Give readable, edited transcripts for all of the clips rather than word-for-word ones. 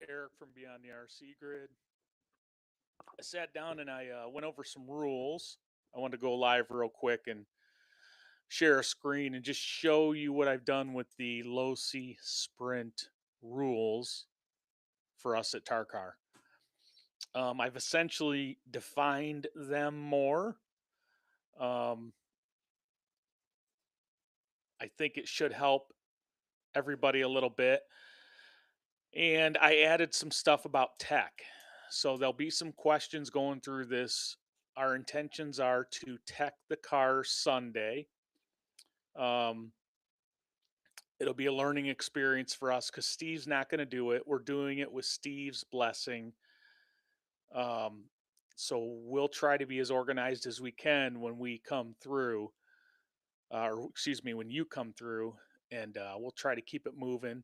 Eric from Beyond the RC Grid. I sat down and I went over some rules. I wanted to go live real quick and share a screen and just show you what I've done with the Losi Sprint rules for us at Tarkar. I've essentially defined them more. Um, I think it should help everybody a little bit. And I added some stuff about tech. So there'll be some questions going through this. Our intentions are to tech the car Sunday. Um, it'll be a learning experience for us because Steve's not going to do it. We're doing it with Steve's blessing. Um, so we'll try to be as organized as we can when we come through, or excuse me, when you come through, and we'll try to keep it moving.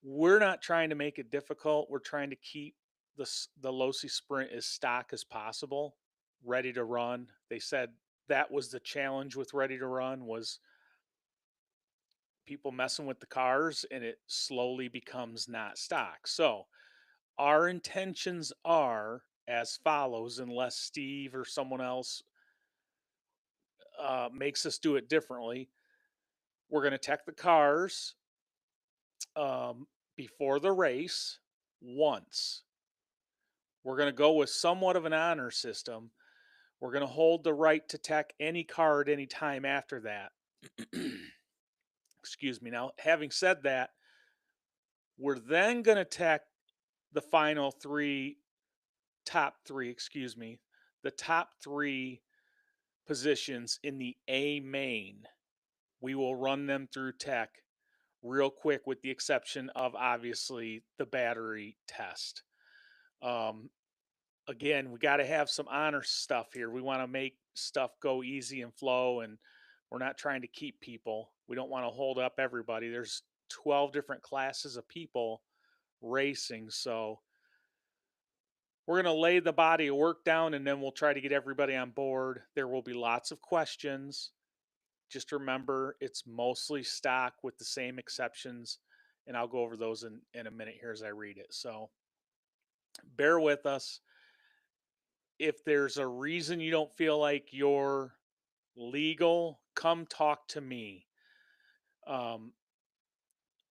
We're not trying to make it difficult. We're trying to keep the Losi Sprint as stock as possible, ready to run. They said that was the challenge with ready to run was people messing with the cars and it slowly becomes not stock. So our intentions are as follows, unless Steve or someone else makes us do it differently. We're going to tech the cars um, before the race once. We're going to go with somewhat of an honor system. We're going to hold the right to tech any car at any time after that. Excuse me. Now, having said that, we're then going to tech the final the top three positions in the A main. We will run them through tech real quick, with the exception of obviously the battery test. Um, Again, we got to have some honor stuff here. We want to make stuff go easy and flow, and we're not trying to keep people. We don't want to hold up everybody. There's 12 different classes of people racing, so we're going to lay the body of work down and then we'll try to get everybody on board. There will be lots of questions. Just remember, it's mostly stock with the same exceptions, and I'll go over those in a minute here as I read it. So bear with us. If there's a reason you don't feel like you're legal, come talk to me. Um,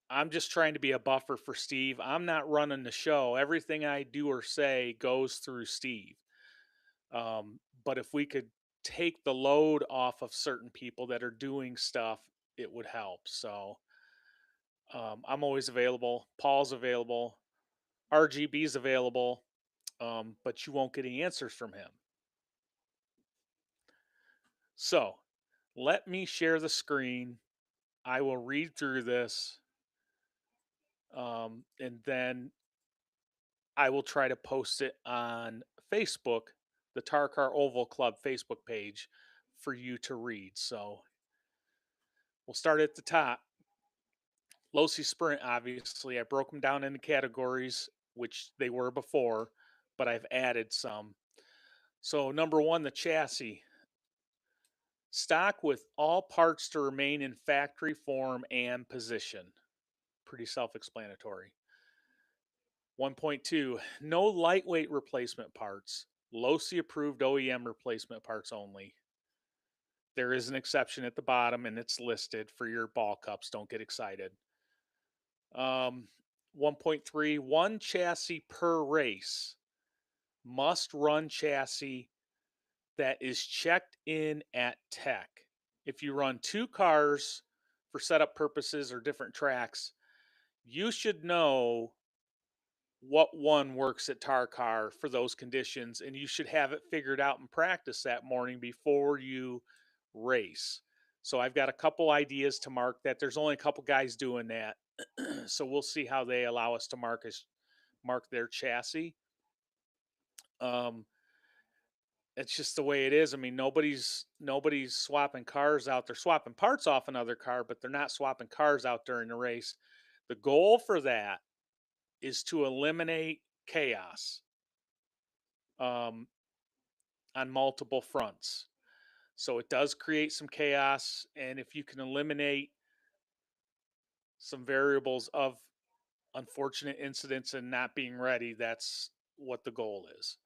I'm just trying to be a buffer for Steve. I'm not running the show. Everything I do or say goes through Steve. But if we could take the load off of certain people that are doing stuff, it would help. So I'm always available. Paul's available. RGB's available. But you won't get any answers from him. So let me share the screen. I will read through this. And then I will try to post it on Facebook, the Tarkar Oval Club Facebook page, for you to read. So we'll start at the top. Losi Sprint, obviously, I broke them down into categories, which they were before, but I've added some. So, number one, the chassis. Stock with all parts to remain in factory form and position. Pretty self explanatory. 1.2, no lightweight replacement parts. Losi approved OEM replacement parts only. There is an exception at the bottom and it's listed for your ball cups. Don't get excited. 1.3, one chassis per race. Must run chassis that is checked in at tech. If you run two cars for setup purposes or different tracks, you should know what one works at Tarkar for those conditions, and you should have it figured out in practice that morning before you race. So I've got a couple ideas to mark that. There's only a couple guys doing that. So we'll see how they allow us to mark their chassis. Um, it's just the way it is. I mean, nobody's swapping cars out. They're swapping parts off another car, but they're not swapping cars out during the race. The goal for that is to eliminate chaos um, on multiple fronts. So it does create some chaos, and if you can eliminate some variables of unfortunate incidents and not being ready. That's what the goal is.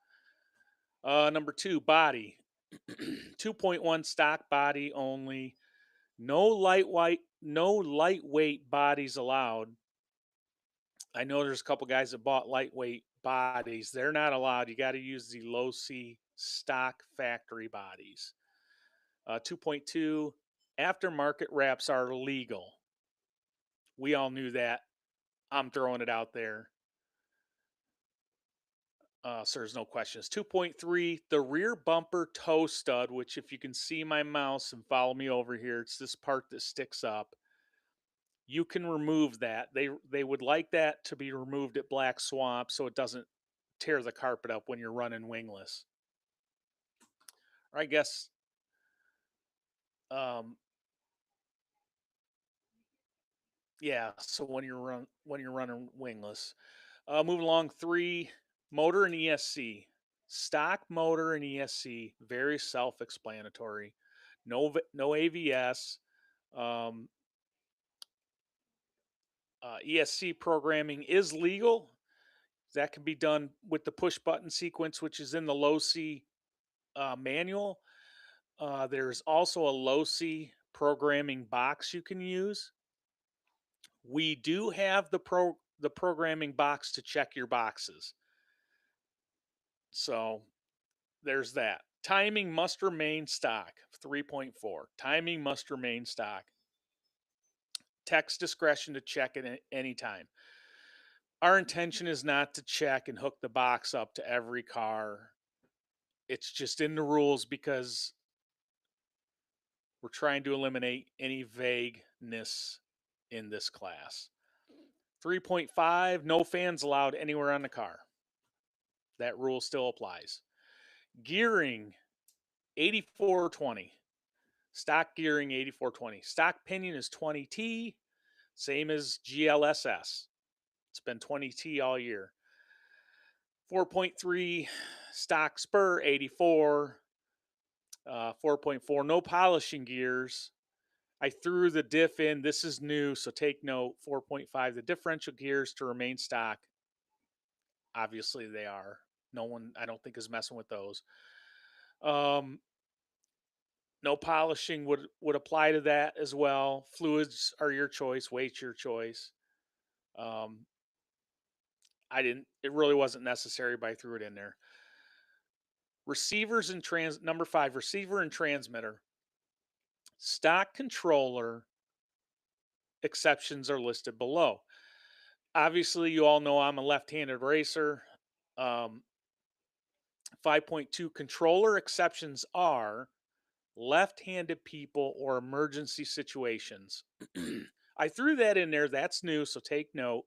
Number two, body. 2.1 stock body only. No lightweight bodies allowed. I know there's a couple guys that bought lightweight bodies. They're not allowed. You got to use the low C stock factory bodies. 2.2 aftermarket wraps are legal. We all knew that. I'm throwing it out there. So there's no questions. 2.3, the rear bumper toe stud, which if you can see my mouse and follow me over here, it's this part that sticks up. You can remove that. They would like that to be removed at Black Swamp so it doesn't tear the carpet up when you're running wingless. Or I guess um yeah, so when you're running wingless. Moving along, three, motor and ESC. Stock motor and ESC, very self-explanatory. No AVS. Um, ESC programming is legal. That can be done with the push button sequence, which is in the low C manual. There's also a low C programming box you can use. We do have the programming box to check your boxes. So there's that. Timing must remain stock, 3.4. Timing must remain stock. Text discretion to check at any time. Our intention is not to check and hook the box up to every car. It's just in the rules because we're trying to eliminate any vagueness in this class. 3.5, no fans allowed anywhere on the car. That rule still applies. Gearing, 8420. Stock gearing, 8420. Stock pinion is 20T, same as GLSS. It's been 20T all year. 4.3, stock spur, 84. 4.4, no polishing gears. I threw the diff in. This is new, so take note. 4.5, the differential gears to remain stock. Obviously, they are. No one, I don't think, is messing with those. Um, no polishing would apply to that as well. Fluids are your choice. Weight's your choice. Um, I didn't. It really wasn't necessary, but I threw it in there. Receivers and number 5, receiver and transmitter. Stock controller exceptions are listed below. Obviously, you all know I'm a left-handed racer. 5.2 controller exceptions are left-handed people or emergency situations. I threw that in there. That's new, so take note.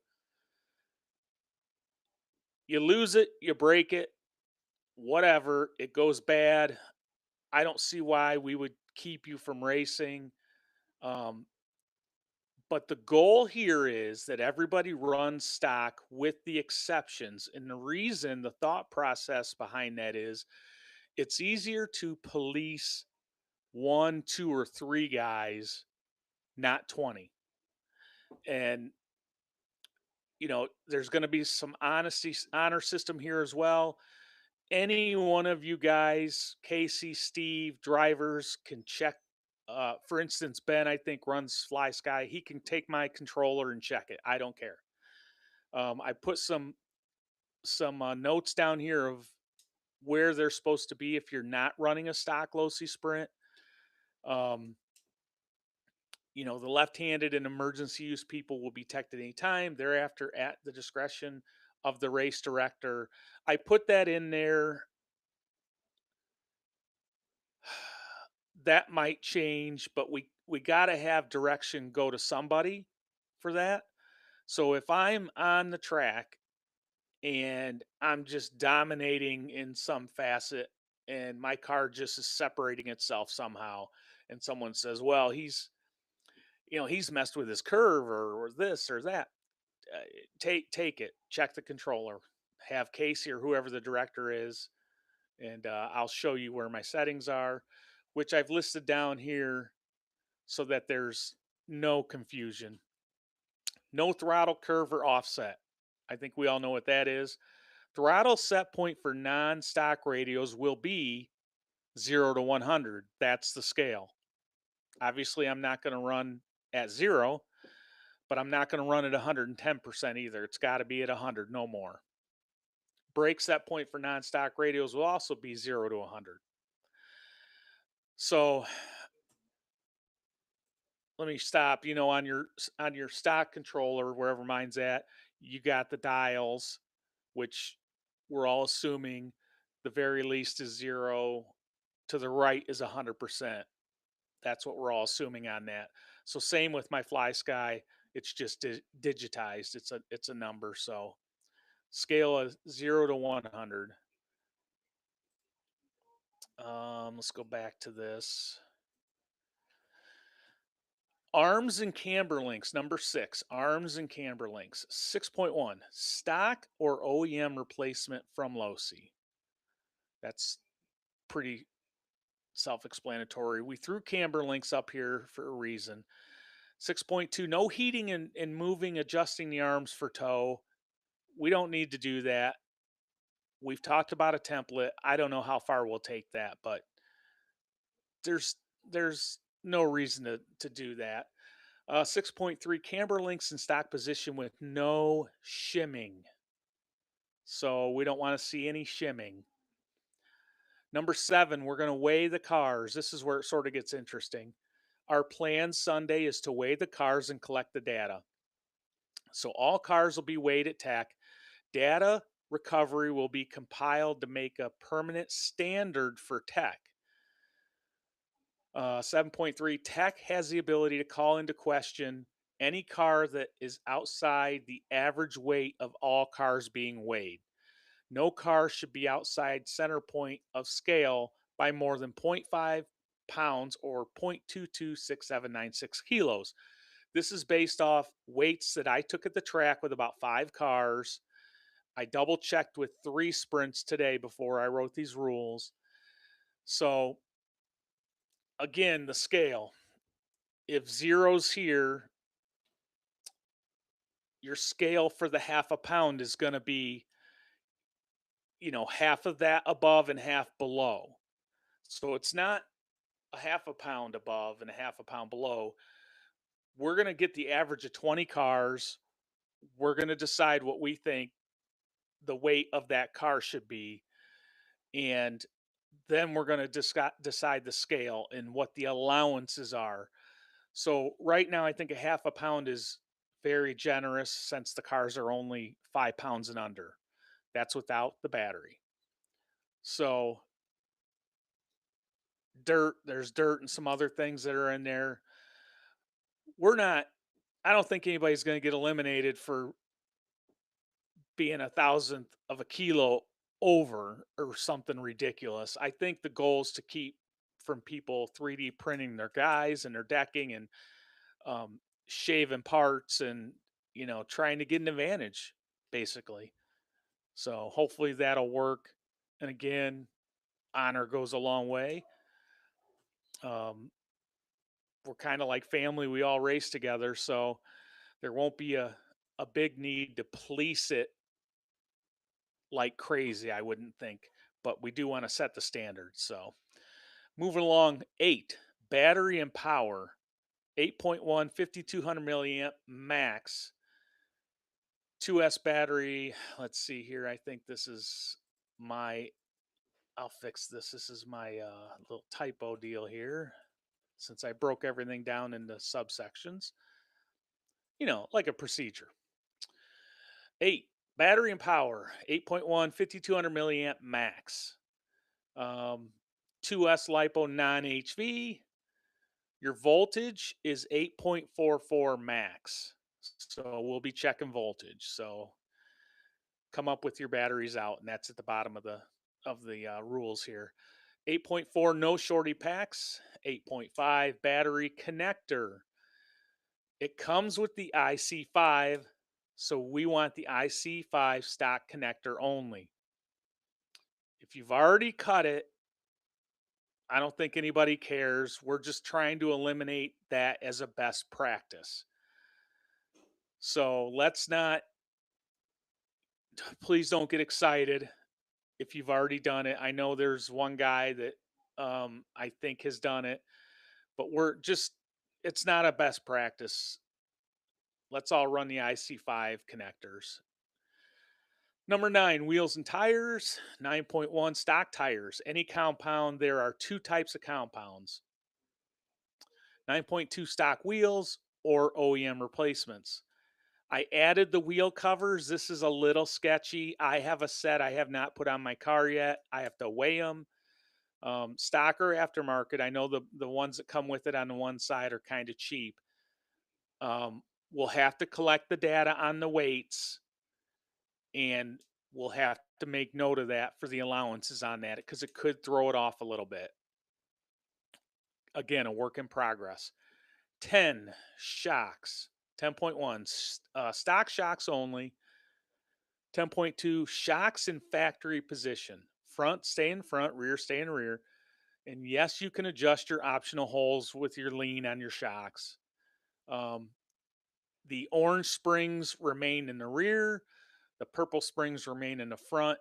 You lose it, you break it, whatever, it goes bad. I don't see why we would keep you from racing. Um, but the goal here is that everybody runs stock with the exceptions. And the reason, the thought process behind that is it's easier to police one, two, or three guys, not 20. And, there's going to be some honor system here as well. Any one of you guys, Casey, Steve, drivers can check. For instance, Ben, I think runs Fly Sky. He can take my controller and check it. I don't care. I put some notes down here of where they're supposed to be if you're not running a stock low C sprint. Um, the left-handed and emergency use people will be checked at any time. Thereafter, at the discretion of the race director. I put that in there. That might change, but we got to have direction go to somebody for that. So if I'm on the track and I'm just dominating in some facet and my car just is separating itself somehow and someone says, "Well, he's messed with his curve or this or that." uh, take it, check the controller, have Casey or whoever the director is, and I'll show you where my settings are, which I've listed down here so that there's no confusion. No throttle curve or offset. I think we all know what that is. Throttle set point for non-stock radios will be 0 to 100. That's the scale. Obviously, I'm not going to run at 0, but I'm not going to run at 110% either. It's got to be at 100, no more. Brake set point for non-stock radios will also be 0 to 100. So let me stop. On your stock controller, wherever mine's at, you got the dials, which we're all assuming the very least is 0, to the right is 100%. That's what we're all assuming on that. So same with my Fly Sky, it's just digitized. It's a number. So scale of 0 to 100. Let's go back to this. Arms and camber links, number 6. Arms and camber links. 6.1. Stock or OEM replacement from Losi. That's pretty self-explanatory. We threw camber links up here for a reason. 6.2. No heating and moving, adjusting the arms for tow. We don't need to do that. We've talked about a template. I don't know how far we'll take that, but there's there's no reason to do that. 6.3, camber links in stock position with no shimming. So we don't want to see any shimming. Number 7, we're going to weigh the cars. This is where it sort of gets interesting. Our plan Sunday is to weigh the cars and collect the data. So all cars will be weighed at TAC. Data recovery will be compiled to make a permanent standard for tech. 7.3, tech has the ability to call into question any car that is outside the average weight of all cars being weighed. No car should be outside center point of scale by more than 0.5 pounds or 0.226796 kilos. This is based off weights that I took at the track with about 5 cars. I double checked with 3 sprints today before I wrote these rules. So again, the scale. If zero's here, your scale for the half a pound is going to be, half of that above and half below. So it's not a half a pound above and a half a pound below. We're going to get the average of 20 cars. We're going to decide what we think the weight of that car should be. And then we're going to decide the scale and what the allowances are. So right now, I think a half a pound is very generous since the cars are only 5 pounds and under. That's without the battery. So there's dirt and some other things that are in there. I don't think anybody's going to get eliminated for being a thousandth of a kilo over or something ridiculous. I think the goal is to keep from people 3D printing their guys and their decking and shaving parts and trying to get an advantage basically. So hopefully that'll work. And again, honor goes a long way. Um, we're kind of like family. We all race together, so there won't be a big need to police it like crazy, I wouldn't think. But we do want to set the standard. So moving along, 8, battery and power. 8.1, 5200 milliamp max. 2S battery. Let's see here. I think this is I'll fix this. This is my little typo deal here since I broke everything down into subsections, like a procedure. 8, battery and power. 8.1, 5200 milliamp max. 2S LiPo non HV. Your voltage is 8.44 max. So we'll be checking voltage. So come up with your batteries out, and that's at the bottom of the rules here. 8.4 no shorty packs. 8.5 battery connector. It comes with the IC5, so we want the IC5 stock connector only. If you've already cut it, I don't think anybody cares. We're just trying to eliminate that as a best practice. So let's not, please don't get excited if you've already done it. I know there's one guy that I think has done it, but we're just, it's not a best practice. Let's all run the IC5 connectors. Number nine, wheels and tires. 9.1, stock tires. Any compound, there are two types of compounds: 9.2, stock wheels or OEM replacements. I added the wheel covers. This is a little sketchy. I have a set I have not put on my car yet. I have to weigh them. Stock or aftermarket. I know the ones that come with it on the one side are kind of cheap. Um, we'll have to collect the data on the weights, and we'll have to make note of that for the allowances on that because it could throw it off a little bit. Again, a work in progress. 10, shocks. 10.1, stock shocks only. 10.2, shocks in factory position. Front stay in front, rear stay in rear. And yes, you can adjust your optional holes with your lean on your shocks. Um, the orange springs remain in the rear, the purple springs remain in the front,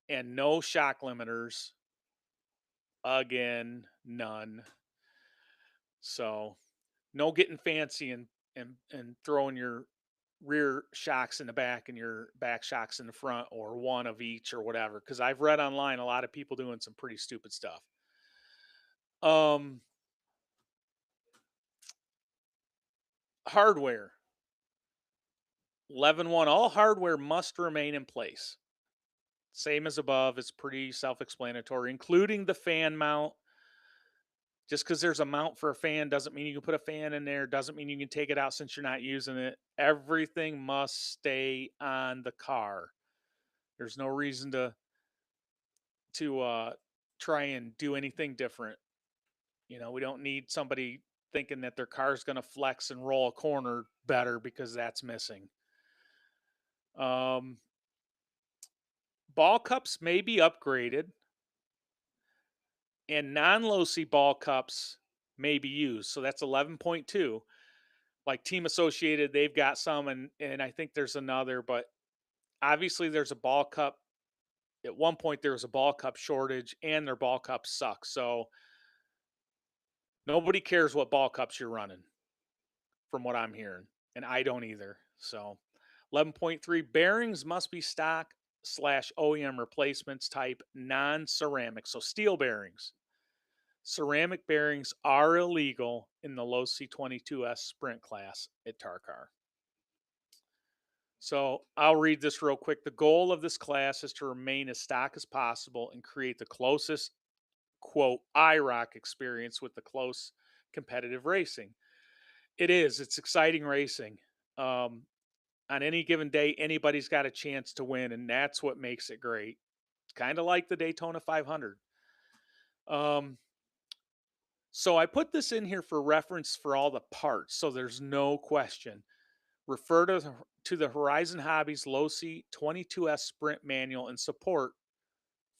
and no shock limiters. Again, none. So no getting fancy and throwing your rear shocks in the back and your back shocks in the front, or one of each or whatever, because I've read online a lot of people doing some pretty stupid stuff. um Hardware. 11.1, all hardware must remain in place, same as above. It's pretty self-explanatory, including the fan mount. Just because there's a mount for a fan doesn't mean you can put a fan in there, doesn't mean you can take it out since you're not using it. Everything must stay on the car. There's no reason to try and do anything different. We don't need somebody thinking that their car's going to flex and roll a corner better because that's missing. Um, Ball cups may be upgraded, and non-low C ball cups may be used. So that's 11.2. Like Team Associated, they've got some, and I think there's another, but obviously there's a ball cup. At one point there was a ball cup shortage, and their ball cups suck. So nobody cares what ball cups you're running, from what I'm hearing, and I don't either. So 11.3, bearings must be stock slash OEM replacements type, non-ceramic. So steel bearings. Ceramic bearings are illegal in the low C22S Sprint class at Tarkar. So I'll read this real quick. The goal of this class is to remain as stock as possible and create the closest, quote, IROC experience with the close competitive racing. It is, it's exciting racing. Um, on any given day, anybody's got a chance to win, and that's what makes it great. It's kind of like the Daytona 500. Um, so I put this in here for reference for all the parts, so there's no question. Refer to the Horizon Hobbies Low C 22S Sprint Manual and support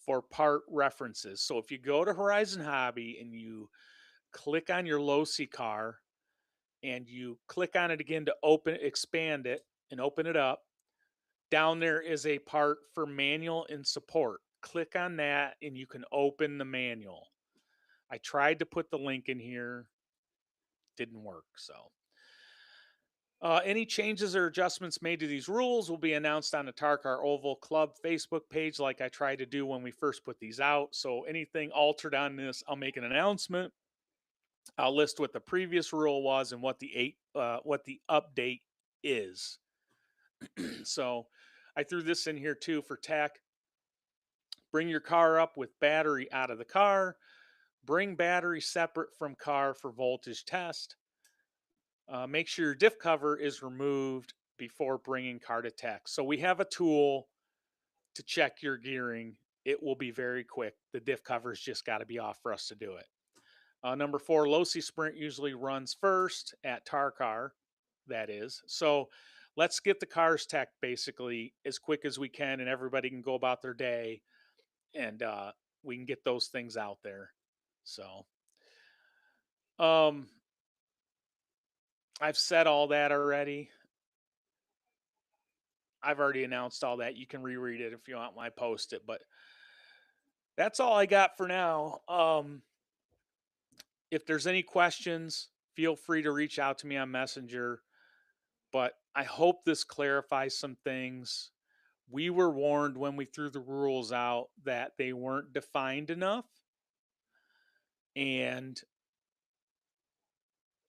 for part references. So if you go to Horizon Hobby and you click on your Low C car and you click on it again to expand it and open it up, down there is a part for manual and support. Click on that and you can open the manual. I tried to put the link in here, didn't work. So any changes or adjustments made to these rules will be announced on the Tarkar Oval Club Facebook page, like I tried to do when we first put these out. So anything altered on this, I'll make an announcement. I'll list what the previous rule was and what the update is. So I threw this in here too for tech. Bring your car up with battery out of the car. Bring battery separate from car for voltage test. Make sure your diff cover is removed before bringing car to tech. So we have a tool to check your gearing. It will be very quick. The diff cover's just got to be off for us to do it. Number 4, low C Sprint usually runs first at Tarkar, that is. So let's get the cars tech basically as quick as we can, and everybody can go about their day, and we can get those things out there. So um, I've said all that already. I've already announced all that. You can reread it if you want when I post it, but that's all I got for now. If there's any questions, feel free to reach out to me on Messenger. But I hope this clarifies some things. We were warned when we threw the rules out that they weren't defined enough. And,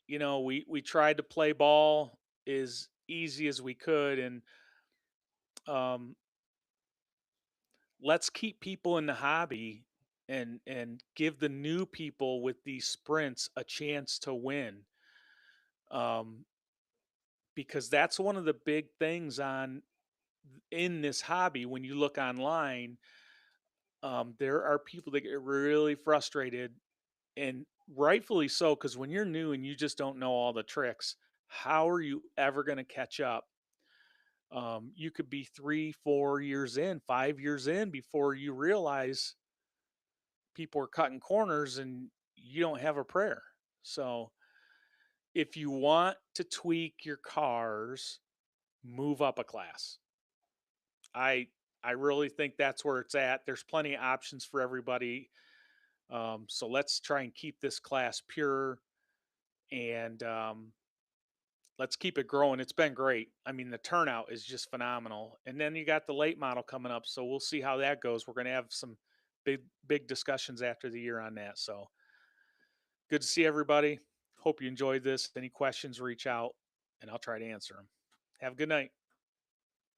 we tried to play ball as easy as we could. And um, let's keep people in the hobby and give the new people with these sprints a chance to win. Um, because that's one of the big things on in this hobby when you look online. There are people that get really frustrated, and rightfully so, because when you're new and you just don't know all the tricks, how are you ever going to catch up? You could be 3 4 years in, 5 years in before you realize people are cutting corners and you don't have a prayer. So if you want to tweak your cars, move up a class. I I really think that's where it's at. There's plenty of options for everybody. So let's try and keep this class pure, and let's keep it growing. It's been great. I mean, the turnout is just phenomenal. And then you got the late model coming up, so we'll see how that goes. We're going to have some big discussions after the year on that. So good to see everybody. Hope you enjoyed this. Any questions, reach out, and I'll try to answer them. Have a good night.